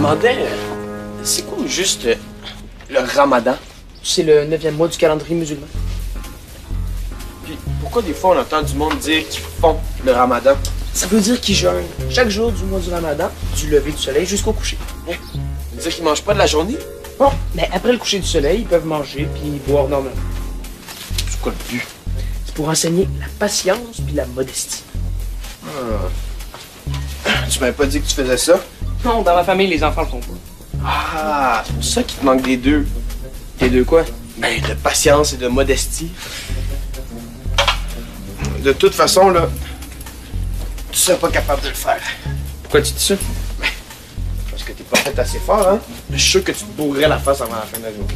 demandais, c'est quoi juste le ramadan? C'est le 9e mois du calendrier musulman. Puis pourquoi des fois on entend du monde dire qu'ils font le ramadan? Ça veut dire qu'ils jeûnent chaque jour du mois du ramadan, du lever du soleil jusqu'au coucher. Hein? Ça veut dire qu'ils mangent pas de la journée? Bon, mais après le coucher du soleil, ils peuvent manger puis boire normalement. C'est quoi le but? C'est pour enseigner la patience puis la modestie. Tu m'avais pas dit que tu faisais ça? Non, dans ma famille, les enfants le font pas. Ah, c'est pour ça qu'il te manque des deux. Les deux quoi? Ben, de patience et de modestie. De toute façon, là, tu serais pas capable de le faire. Pourquoi tu dis ça? Parce que t'es pas fait assez fort, hein? Je suis sûr que tu te bourrerais la face avant la fin de la journée.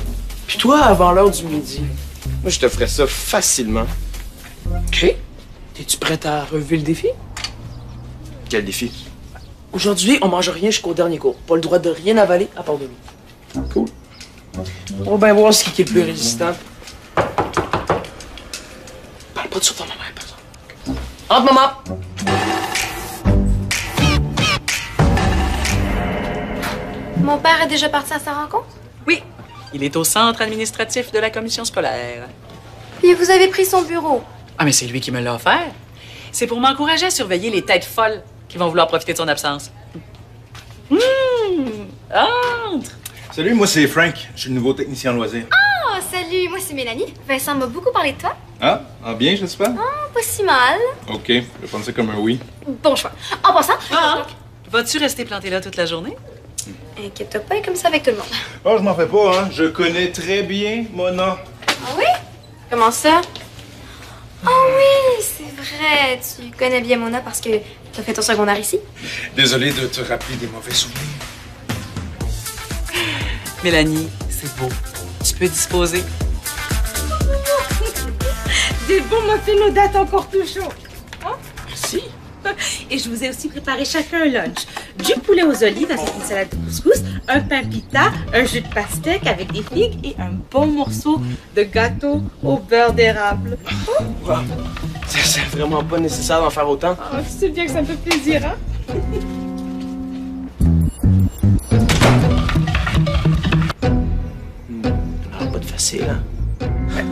Puis toi, avant l'heure du midi. Moi, je te ferais ça facilement. OK. T'es-tu prête à relever le défi? Quel défi? Aujourd'hui, on mange rien jusqu'au dernier cours. Pas le droit de rien avaler à part de l'eau. Cool. On va bien voir ce qui est le plus résistant. Parle pas de ça à ma mère, par exemple. Entre, maman! Mon père est déjà parti à sa rencontre? Oui, il est au centre administratif de la commission scolaire. Puis vous avez pris son bureau. Ah, mais c'est lui qui me l'a offert. C'est pour m'encourager à surveiller les têtes folles qui vont vouloir profiter de son absence. Entre! Salut, moi c'est Frank. Je suis le nouveau technicien loisir. Oh, salut, moi c'est Mélanie. Vincent m'a beaucoup parlé de toi. Ah, bien, j'espère? Oh, pas si mal. OK, je vais prendre ça comme un oui. Bon choix. En passant, Vas-tu rester planté là toute la journée? inquiète-toi pas, comme ça avec tout le monde. Oh, je m'en fais pas, hein. Je connais très bien Mona. Ah oui? Comment ça? Oh oui, c'est vrai. Tu connais bien Mona parce que t'as fait ton secondaire ici. Désolé de te rappeler des mauvais souvenirs. Mélanie, c'est beau. Tu peux disposer. Des bons muffins aux dates encore plus chauds. Merci. Et je vous ai aussi préparé chacun un lunch. Du poulet aux olives avec une salade de couscous, un pain pita, un jus de pastèque avec des figues et un bon morceau de gâteau au beurre d'érable. Wow. C'est vraiment pas nécessaire d'en faire autant. Oh, tu sais bien que ça me fait plaisir, hein? Pas de facile, hein? Ouais.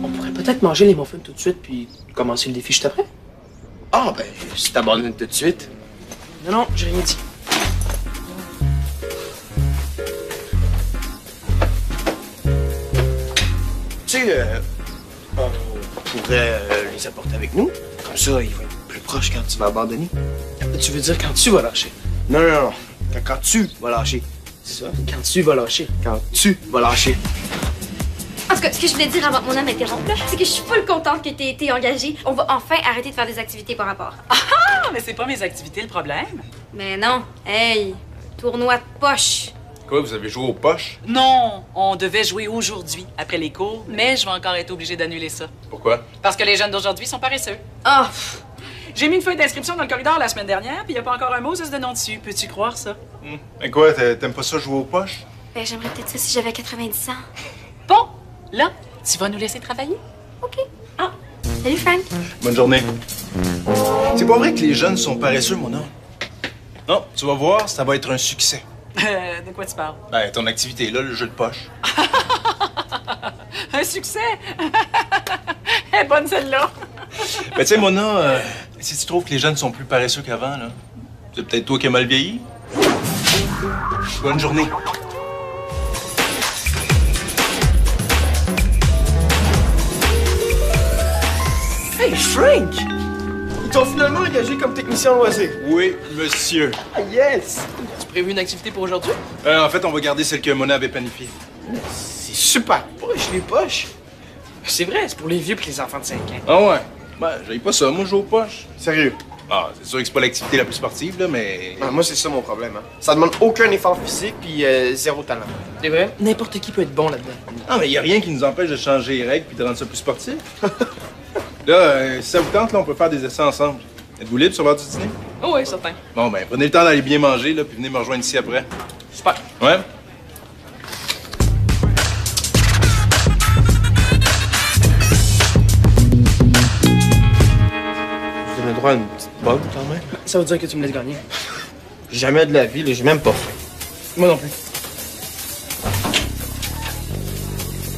On pourrait peut-être manger les muffins tout de suite puis commencer le défi juste après. Ah, ben, si t'abandonnes tout de suite. Non, non, j'ai rien dit. Tu sais, on pourrait les apporter avec nous. Comme ça, ils vont être plus proches quand tu vas abandonner. Tu veux dire quand tu vas lâcher? Non, non, non. Quand tu vas lâcher. C'est ça? Quand tu vas lâcher. Quand tu vas lâcher. En tout cas, ce que je voulais dire avant que mon âme m'interrompe, là, c'est que je suis full contente que t'aies été engagée. On va enfin arrêter de faire des activités par rapport. Ah, mais c'est pas mes activités le problème. Mais non, hey, tournoi de poche. Quoi, vous avez joué aux poches? Non, on devait jouer aujourd'hui, après les cours, mais je vais encore être obligée d'annuler ça. Pourquoi? Parce que les jeunes d'aujourd'hui sont paresseux. Oh, J'ai mis une feuille d'inscription dans le corridor la semaine dernière, puis il n'y a pas encore un mot de nom dessus. Peux-tu croire ça? Mais quoi, t'aimes pas ça jouer aux poches? ben j'aimerais peut-être ça si j'avais 90 ans. Bon, là, tu vas nous laisser travailler? OK. Ah, salut Frank. Bonne journée. C'est pas vrai que les jeunes sont paresseux, Mona? Non, tu vas voir, ça va être un succès. De quoi tu parles? Ben, ton activité là, le jeu de poche. Un succès? Elle est bonne celle-là. Ben, tu sais, Mona, si tu trouves que les jeunes sont plus paresseux qu'avant, là, c'est peut-être toi qui as mal vieilli. Bonne journée. Hey, Frank! Ils t'ont finalement engagé comme technicien loisir. Oui, monsieur. Ah, yes! Tu prévu une activité pour aujourd'hui? En fait, on va garder celle que Mona avait planifiée. C'est super poche, les poches. C'est vrai, c'est pour les vieux et les enfants de 5 ans. Ah ouais? Ben, j'aille pas ça, moi, je joue aux poches. Sérieux? Ah, c'est sûr que c'est pas l'activité la plus sportive, là, mais... Ah, moi, c'est ça mon problème. Hein. Ça demande aucun effort physique puis zéro talent. C'est vrai? N'importe qui peut être bon là-dedans. Ah, mais y a rien qui nous empêche de changer les règles puis de rendre ça plus sportif. Là, si ça vous tente, là, on peut faire des essais ensemble. Êtes-vous libre sur l'heure du dîner? Oh oui, certain. Bon, ben, prenez le temps d'aller bien manger, là, puis venez me rejoindre ici après. Super. Ouais? Je donne le droit à une petite bug quand même. Ça veut dire que tu me laisses gagner. Jamais de la vie, là, j'ai même pas faim. Moi non plus.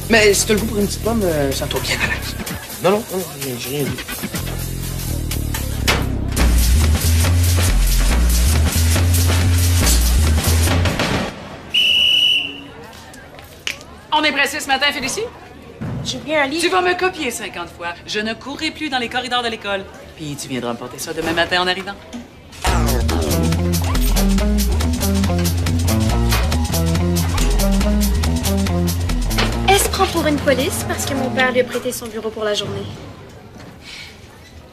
Mais si t'as le goût pour une petite pomme, sens-toi bien à l'aise. Non, j'ai rien dit. On est pressé ce matin, Félicie? J'ai oublié un livre. Tu vas me copier 50 fois. Je ne courrai plus dans les corridors de l'école. Puis tu viendras me porter ça demain matin en arrivant. Elle se prend pour une police parce que mon père lui a prêté son bureau pour la journée.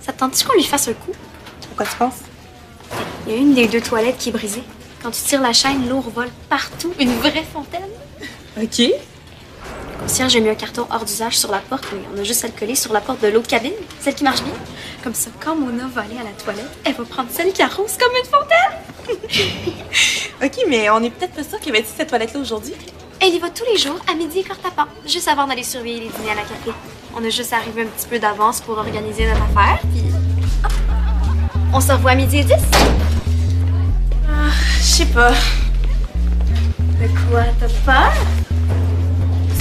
Ça te tente-tu qu'on lui fasse un coup? Pourquoi tu penses? Il y a une des deux toilettes qui est brisée. Quand tu tires la chaîne, l'eau revole partout. Une vraie fontaine. OK. Le concierge a mis un carton hors d'usage sur la porte, mais on a juste à le coller sur la porte de l'autre cabine, celle qui marche bien. Comme ça, quand Mona va aller à la toilette, elle va prendre celle qui arrose comme une fontaine. OK, mais on est peut-être pas sûr qu'elle va être cette toilette-là aujourd'hui. Elle y va tous les jours, à midi et quart tapant, juste avant d'aller surveiller les dîners à la café. On a juste à arriver un petit peu d'avance pour organiser notre affaire, puis hop, on se revoit à midi et 10. Je sais pas. De quoi, t'as peur?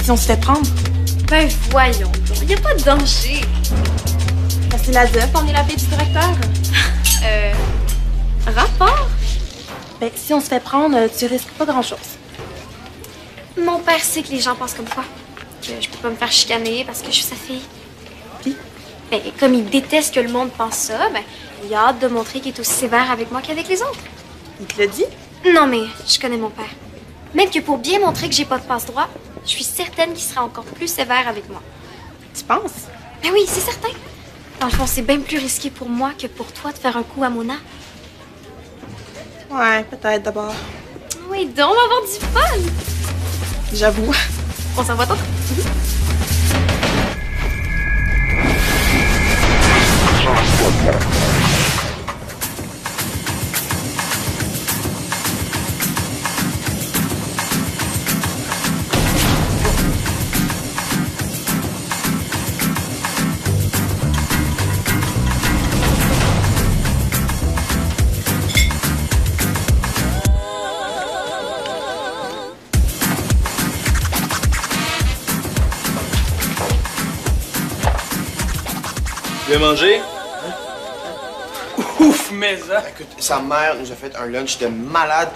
Si on se fait prendre. Ben voyons donc, y a pas de danger. C'est la ZEP, on est la fille du directeur. Rapport? Ben, si on se fait prendre, tu risques pas grand-chose. Mon père sait que les gens pensent comme quoi. Que je peux pas me faire chicaner parce que je suis sa fille. Puis? Ben, comme il déteste que le monde pense ça, ben, il a hâte de montrer qu'il est aussi sévère avec moi qu'avec les autres. Il te l'a dit? Non, mais je connais mon père. Même que pour bien montrer que j'ai pas de passe-droit, je suis certaine qu'il sera encore plus sévère avec moi. Tu penses? Ben oui, c'est certain. Dans le fond, c'est bien plus risqué pour moi que pour toi de faire un coup à Mona. Ouais, peut-être d'abord. Oui, donc, on va avoir du fun! J'avoue. On s'en va tantôt. Tu veux manger? Ouf, mais ça! Écoute, sa mère nous a fait un lunch de malade.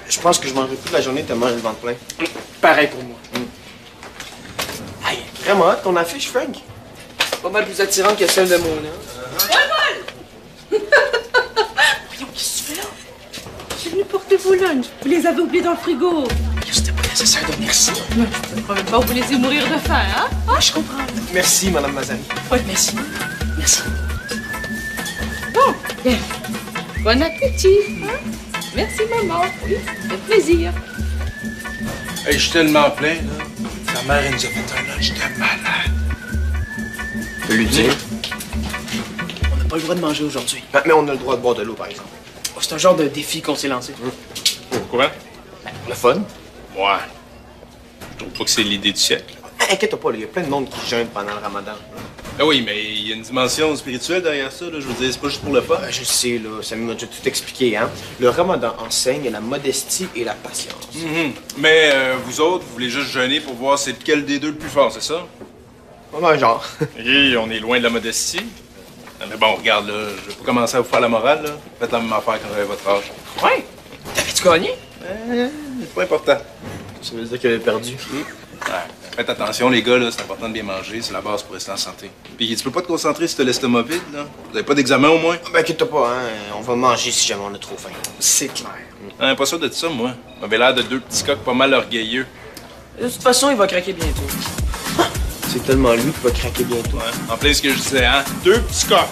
Je pense que je mangerai toute la journée tellement j'ai le ventre plein. Pareil pour moi. Hey, vraiment hot ton affiche, Frank? Pas mal plus attirante que celle de Mona. Voyons, qu'est-ce que tu fais là? Je suis venue porter vos lunchs. Vous les avez oubliés dans le frigo. C'était pas nécessaire de venir ici. Je ne crois pas vous laisser mourir de faim, hein? Ah, je comprends. Merci, Madame Mazari. Oui, merci. Merci. Bon, bien. Bon appétit. Hein? Merci, maman. Oui, ça fait plaisir. Hey, je suis tellement plein, là. Sa mère, elle nous a fait un lunch de malade. Je peux lui dire. On n'a pas le droit de manger aujourd'hui. Mais on a le droit de boire de l'eau, par exemple. Oh, c'est un genre de défi qu'on s'est lancé. Pourquoi? Le fun? Ouais. Je trouve pas que c'est l'idée du siècle. Inquiète pas, il y a plein de monde qui jeûne pendant le ramadan. Ah oui, mais il y a une dimension spirituelle derrière ça, là. Je veux dire, c'est pas juste pour le fun. Je sais, là, ça m'a déjà tout expliqué, hein. Le ramadan enseigne la modestie et la patience. Mais vous autres, vous voulez juste jeûner pour voir c'est lequel des deux le plus fort, c'est ça? Ouais, genre. Et on est loin de la modestie. Ah, mais bon, regarde, là, je vais pas commencer à vous faire la morale, là. Faites la même affaire quand vous avez votre âge. Ouais. T'avais-tu gagné? C'est pas important. Ça veut dire qu'elle a perdu. Ouais. Faites attention, les gars, là, c'est important de bien manger, c'est la base pour rester en santé. Puis tu peux pas te concentrer si t'as l'estomac vide, là. Vous avez pas d'examen au moins? Ben, inquiète pas, hein. On va manger si jamais on a trop faim. C'est clair. Hein, pas sûr de ça, moi. On avait l'air de deux petits coqs pas mal orgueilleux. De toute façon, il va craquer bientôt. C'est tellement lui qui va craquer bientôt. Ouais. En plein ce que je disais, hein? Deux petits coqs!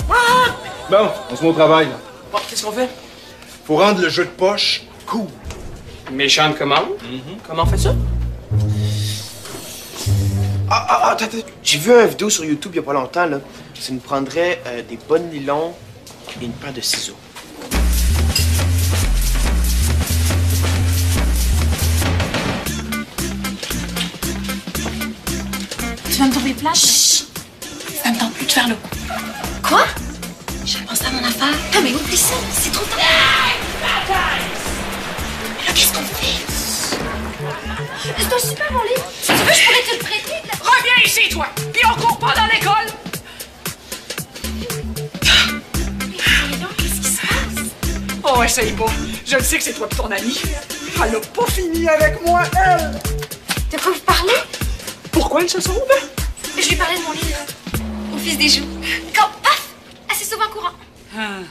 Bon, on se met au travail, là. Bon, qu'est-ce qu'on fait? Faut rendre le jeu de poche cool. Méchante commande. Comment on fait ça? Attends. J'ai vu une vidéo sur YouTube il y a pas longtemps, là. Ça nous prendrait des bonnes nylons et une paire de ciseaux. Tu vas me trouver plate? Chut! Ça me tente plus de faire le coup. Quoi? Je pense à mon affaire. Ah, mais oublie ça, c'est trop tard. Mais là, qu'est-ce qu'on fait? C'est un super bon livre. Si tu veux, je pourrais te le prêter. Reviens ici, toi! Puis on court pas dans l'école! Qu'est-ce qui se passe? Oh, essaye pas. Je le sais que c'est toi et ton ami. Elle a pas fini avec moi, elle! De quoi vous parlez? Pourquoi elle se sauve? Je lui parlais de mon livre. Au fils des joues. Quand, paf! Assez souvent courant. Ah.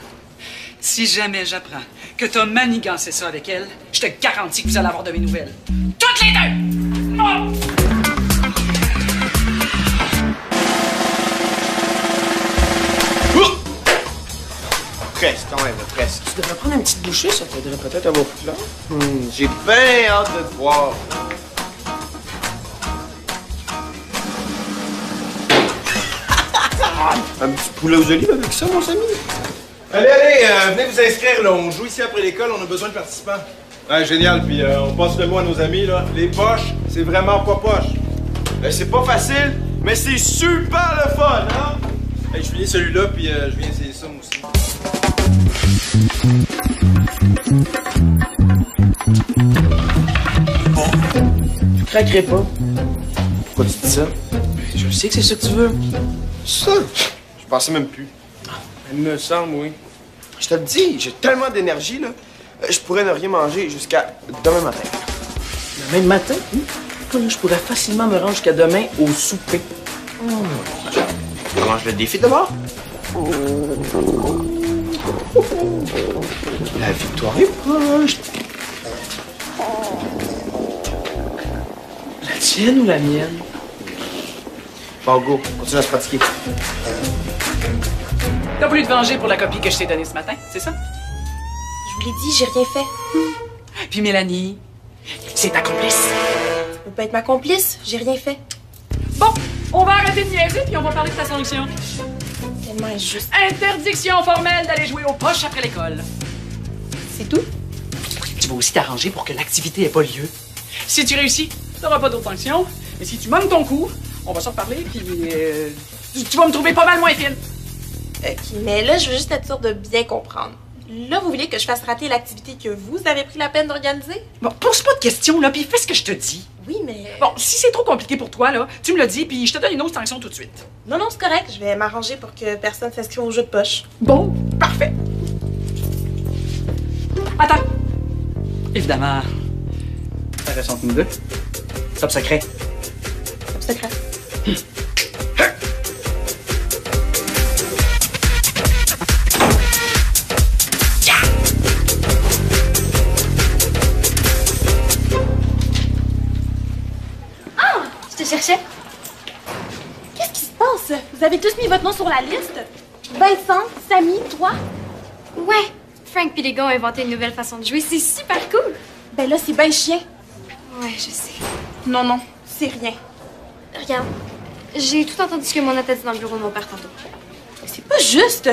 Si jamais j'apprends que t'as manigancé ça avec elle, je te garantis que vous allez avoir de mes nouvelles. Toutes les deux! Oh! Presque, quand même, presque. Tu devrais prendre une petite bouchée, ça t'aiderait peut-être à avoir plus clair. J'ai bien hâte de te voir. Un petit poulet aux olives avec ça, mon ami? Allez, allez, venez vous inscrire, là. On joue ici après l'école, on a besoin de participants. Ouais, génial, puis on passe le mot à nos amis, là. Les poches, c'est vraiment pas poche. C'est pas facile, mais c'est super le fun, hein? Hey, je finis celui-là, puis je viens essayer ça, moi aussi. Tu craquerais pas. Pourquoi tu dis ça? Je sais que c'est ça que tu veux. Ça? Je pensais même plus. Il me semble, oui. Je te le dis, j'ai tellement d'énergie, là. Je pourrais ne rien manger jusqu'à demain matin. Le même matin, moi, là, je pourrais facilement me rendre jusqu'à demain au souper. Je mange le défi d'abord. La victoire est proche. La tienne ou la mienne? Bon, go, continue à se pratiquer. T'as voulu te venger pour la copie que je t'ai donnée ce matin, c'est ça? Je vous l'ai dit, j'ai rien fait. Puis Mélanie, c'est ta complice. Ça peut pas être ma complice, j'ai rien fait. Bon, on va arrêter de niaiser puis on va parler de ta sanction. Tellement injuste. Interdiction formelle d'aller jouer aux poches après l'école. C'est tout? Tu vas aussi t'arranger pour que l'activité ait pas lieu. Si tu réussis, t'auras pas d'autres sanctions. Mais si tu manques ton coup, on va s'en reparler puis tu vas me trouver pas mal moins fine. Ok, mais là, je veux juste être sûre de bien comprendre. Là, vous voulez que je fasse rater l'activité que vous avez pris la peine d'organiser? Bon, pose pas de questions, là, puis fais ce que je te dis. Oui, mais... Bon, si c'est trop compliqué pour toi, là, tu me le dis, puis je te donne une autre sanction tout de suite. Non, c'est correct. Je vais m'arranger pour que personne s'inscrive au jeu de poche. Bon, parfait. Attends. Évidemment, ça reste entre nous deux. Top secret. Top secret. Je te cherchais. Qu'est-ce qui se passe? Vous avez tous mis votre nom sur la liste? Vincent, Samy, toi? Ouais. Frank pis les gars ont inventé une nouvelle façon de jouer. C'est super cool. Ben là, c'est ben chien. Ouais, je sais. Non, c'est rien. Regarde, j'ai tout entendu ce que Mona t'a dit dans le bureau de mon père tantôt. C'est pas juste.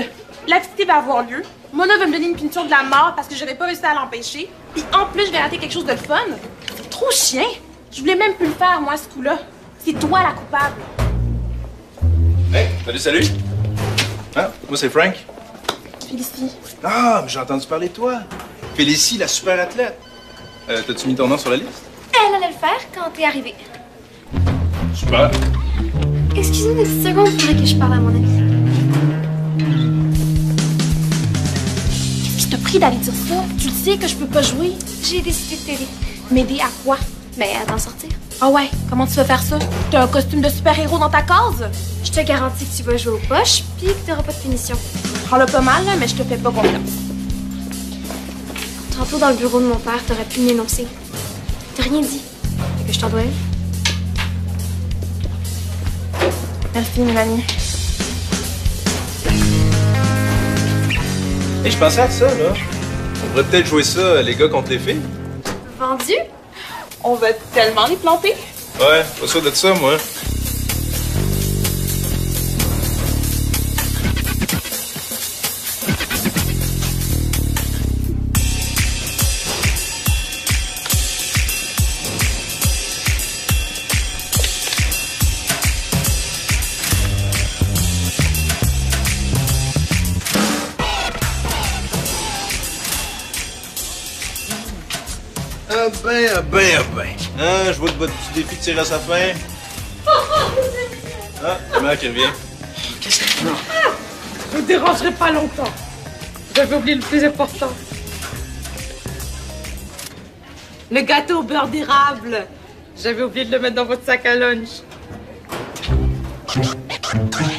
L'activité va avoir lieu. Mona va me donner une punition de la mort parce que j'avais pas réussi à l'empêcher. Puis en plus, je vais rater quelque chose de fun. C'est trop chien. Je voulais même plus le faire, moi, ce coup-là. C'est toi la coupable. Hey, salut. Hein? Moi, c'est Frank. Félicie. Ah, mais j'ai entendu parler de toi. Félicie, la super athlète. T'as-tu mis ton nom sur la liste? Elle allait le faire quand t'es arrivé. Super. Excuse-moi une petite seconde, il faudrait que je parle à mon ami. Qu'est-ce qui t'a pris d'aller dire ça? Tu le sais que je peux pas jouer. J'ai décidé de t'aider. M'aider à quoi? Ben, à t'en sortir. Ah ouais, comment tu vas faire ça? T'as un costume de super-héros dans ta case? Je te garantis que tu vas jouer aux poches, puis que t'auras pas de punition. Prends-le pas mal, là, mais je te fais pas confiance. Tantôt, dans le bureau de mon père, t'aurais pu m'énoncer. T'as rien dit. Fait que je t'en dois une. Merci, Mélanie. Hey, je pensais à ça, là. On pourrait peut-être jouer ça, les gars contre les filles. Vendu? On va tellement les planter. Ouais, pas sûr de ça, moi. Hein, je vois que votre petit défi tire à sa fin. Ah, la mère qui revient. Qu'est-ce que c'est? Je vous dérangerai pas longtemps. J'avais oublié le plus important. Le gâteau au beurre d'érable. J'avais oublié de le mettre dans votre sac à lunch.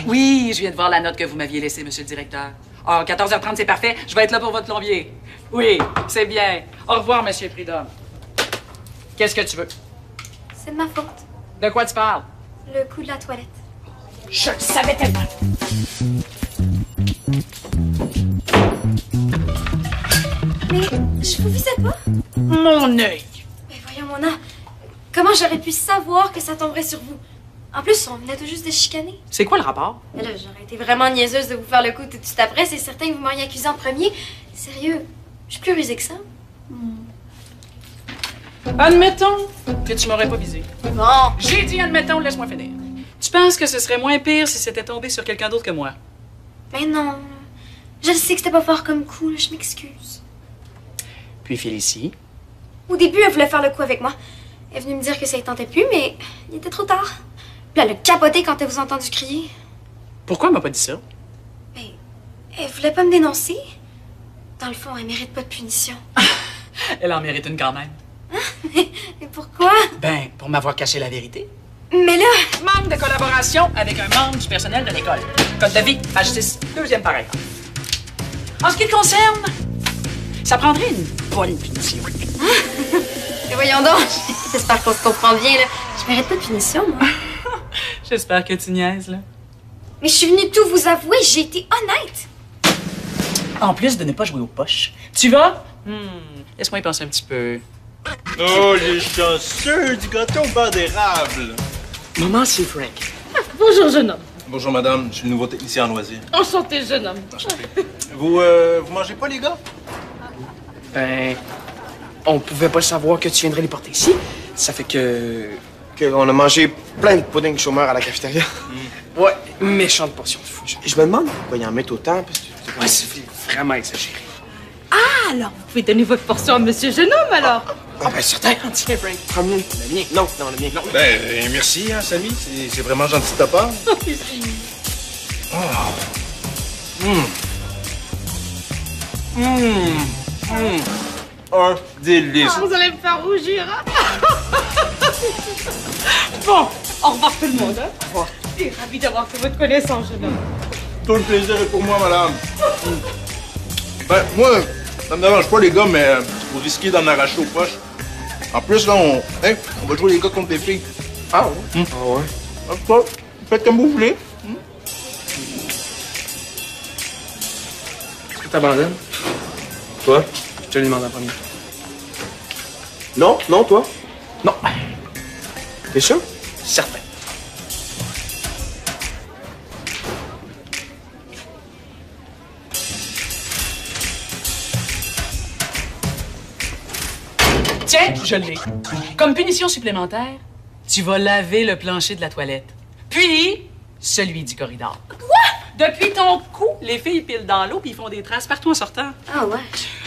Oui, je viens de voir la note que vous m'aviez laissée, monsieur le directeur. Ah, 14h30, c'est parfait. Je vais être là pour votre plombier. Oui, c'est bien. Au revoir, monsieur Prudhomme. Qu'est-ce que tu veux? C'est de ma faute. De quoi tu parles? Le coup de la toilette. Je le savais tellement. Mais je vous visais pas. Mon œil. Mais voyons, Mona, comment j'aurais pu savoir que ça tomberait sur vous? En plus, on venait tout juste de chicaner. C'est quoi le rapport? Mais là, j'aurais été vraiment niaiseuse de vous faire le coup tout de suite après. C'est certain que vous m'auriez accusé en premier. Sérieux, je suis plus rusée que ça. Admettons que tu m'aurais pas visé. Bon, J'ai dit admettons, laisse-moi finir. Tu penses que ce serait moins pire si c'était tombé sur quelqu'un d'autre que moi? mais non. Je sais que c'était pas fort comme coup, là, je m'excuse. Puis Félicie? Au début, elle voulait faire le coup avec moi. Elle est venue me dire que ça ne tentait plus, mais il était trop tard. Puis elle a capoté quand elle vous a entendu crier. Pourquoi elle m'a pas dit ça? Mais elle voulait pas me dénoncer. Dans le fond, elle mérite pas de punition. Elle en mérite une quand même. Mais pourquoi? Ben, pour m'avoir caché la vérité. Mais là, Manque de collaboration avec un membre du personnel de l'école. Code de vie, page 6, deuxième paragraphe. En ce qui te concerne, ça prendrait une bonne punition. mais voyons donc. J'espère qu'on se comprend bien, là. Je mérite pas de punition, moi. J'espère que tu niaises, là. Mais je suis venue tout vous avouer, j'ai été honnête. En plus de ne pas jouer aux poches. Tu vas? Laisse-moi y penser un petit peu. Oh, les chanceux du gâteau au beurre d'érable. Maman, c'est Frank. Bonjour, jeune homme. Bonjour, madame. Je suis le nouveau technicien en loisirs. Enchanté, jeune homme. Vous mangez pas, les gars? Ben, on pouvait pas savoir que tu viendrais les porter ici. Ça fait que... On a mangé plein de pudding chômeur à la cafétéria. Ouais, méchante portion de fou. Je me demande pourquoi ils en mettent autant, parce que... Ouais, c'est vraiment exagéré. Ah, alors, vous pouvez donner votre portion à monsieur jeune homme, alors. Ah ben, certain. Tiens, Frank. Prends le mien. Le mien. Non, le mien. Non. Ben, merci, hein, Samy. C'est vraiment gentil de ta part. Un délice. Vous allez me faire rougir, hein? Bon, au revoir tout le monde, hein? Au revoir. Je suis ravie d'avoir fait votre connaissance, jeune homme. Tout le plaisir est pour moi, madame. Ben, moi, ça me dérange pas, les gars, mais vous risquez d'en arracher aux poches. En plus, là, on va jouer les gars contre les filles. Ah ouais? Ah ouais? En tout cas, faites comme vous voulez. Est-ce que t'abandonnes? Toi? Je te le demande en premier. Non? Non, toi? Non. T'es sûr? Certain. Tiens, je l'ai. Comme punition supplémentaire, tu vas laver le plancher de la toilette. Puis, celui du corridor. Quoi? Depuis ton cou, les filles pilent dans l'eau puis ils font des traces partout en sortant. Ah ouais.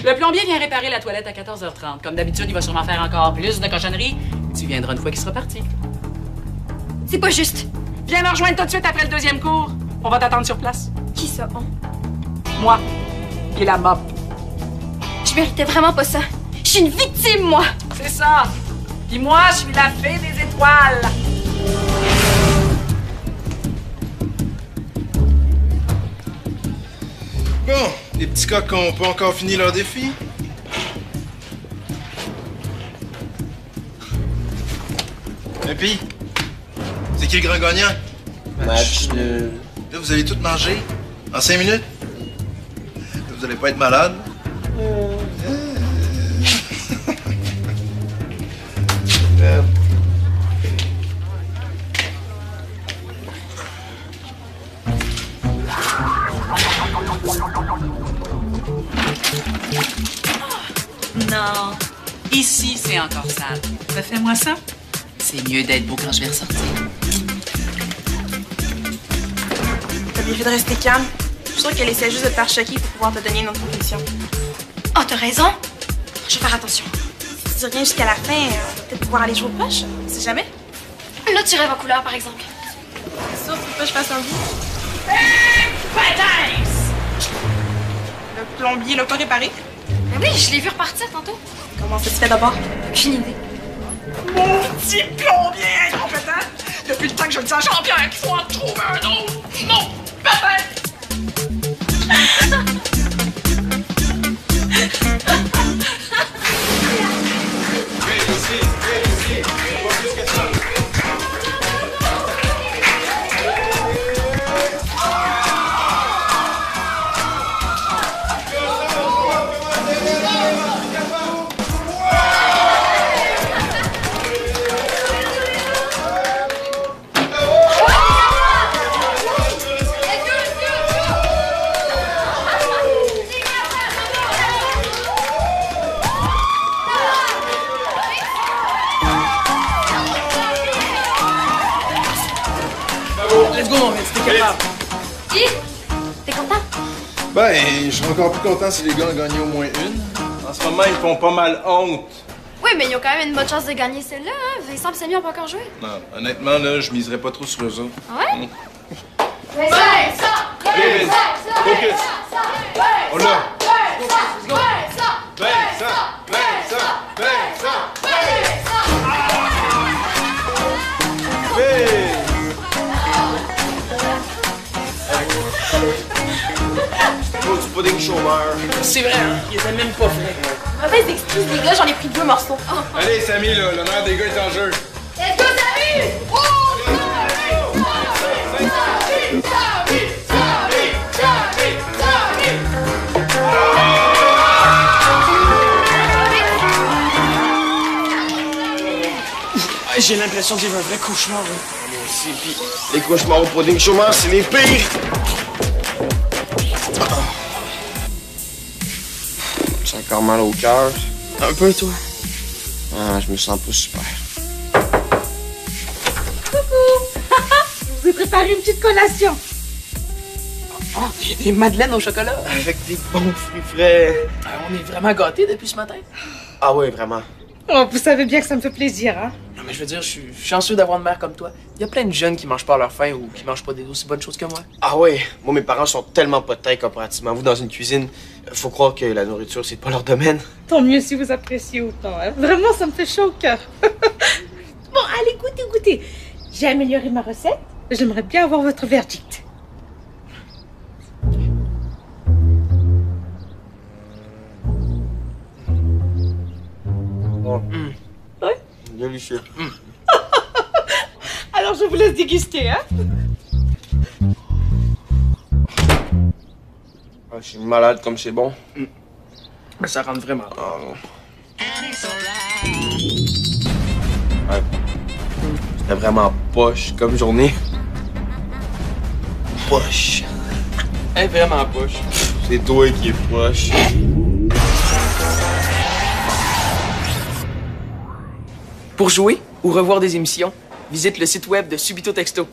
Le plombier vient réparer la toilette à 14h30. Comme d'habitude, il va sûrement faire encore plus de cochonneries. Tu viendras une fois qu'il sera parti. C'est pas juste. Viens me rejoindre tout de suite après le deuxième cours. On va t'attendre sur place. Qui ça, on? Moi et la mop. Je méritais vraiment pas ça. Je suis une victime, moi. C'est ça. Puis moi, je suis la fée des étoiles. Bon, les petits coqs ont pas encore fini leur défi. Et puis, c'est qui le grand gagnant? Match de... Là, vous allez tout manger en 5 minutes? Vous allez pas être malade? Non. Ici, c'est encore sale. Refais-moi ça. C'est mieux d'être beau quand je vais ressortir. T'as bien fait de rester calme. Je suis sûre qu'elle essaie juste de te faire choquer pour pouvoir te donner une autre punition. Oh, t'as raison. Je vais faire attention. dis rien jusqu'à la fin, on va peut-être pouvoir aller jouer au poche. On sait jamais. Là, tu rêves en couleur, par exemple. C'est sûr, faut pas que je fasse un bout. Le plombier l'a pas réparé. Mais oui, je l'ai vu repartir tantôt. Comment ça se fait d'abord? Aucune idée. Mon petit plombier incompétent! Depuis le temps que je le dis à Jean-Pierre qu'il faut en trouver un autre! Non! Papa! Let's go, mon Vince, t'es capable. Hi! T'es content? Ben, je serais encore plus content si les gars ont gagné au moins une. En ce moment, ils font pas mal honte. Oui, mais ils ont quand même une bonne chance de gagner celle-là, hein? Vincent et Samy ont pas encore joué. Non, honnêtement, là, je miserais pas trop sur eux autres. Ah ouais? Allez, Vince, focus. On l'a. Oh, du pudding chômeur. C'est vrai, hein? Il était même pas frais. Mauvaise excuse, les gars, j'en ai pris 2 morceaux. Allez, Samy, là, l'honneur des gars est en jeu. Let's go, Samy! J'ai l'impression de vivre un vrai cauchemar. Hein. Moi aussi, puis les cauchemars au pudding chômeur, c'est les pires. J'ai encore mal au cœur. Un peu, toi. Ah, je me sens pas super. Je vous ai préparé une petite collation. Oh, il y a des madeleines au chocolat. Avec des bons fruits frais. On est vraiment gâtés depuis ce matin. Ah ouais, vraiment. Oh, vous savez bien que ça me fait plaisir, hein? Non, mais je veux dire, je suis chanceux d'avoir une mère comme toi. Il y a plein de jeunes qui mangent pas à leur faim ou qui mangent pas des aussi bonnes choses que moi. Ah ouais, moi mes parents sont tellement pas de taille comparativement à vous dans une cuisine. Faut croire que la nourriture c'est pas leur domaine. Tant mieux si vous appréciez autant, hein? Vraiment, ça me fait chaud au cœur. Bon, allez, goûtez. J'ai amélioré ma recette. J'aimerais bien avoir votre verdict. Bon. Ouais. Délicieux. Alors, je vous laisse déguster, hein? Ah, je suis malade comme c'est bon. Mais ça rentre vraiment. Ah non. Ouais. C'était vraiment poche comme journée. Poche. Elle est vraiment poche. C'est toi qui es poche. Pour jouer ou revoir des émissions, visite le site web de Subito Texto.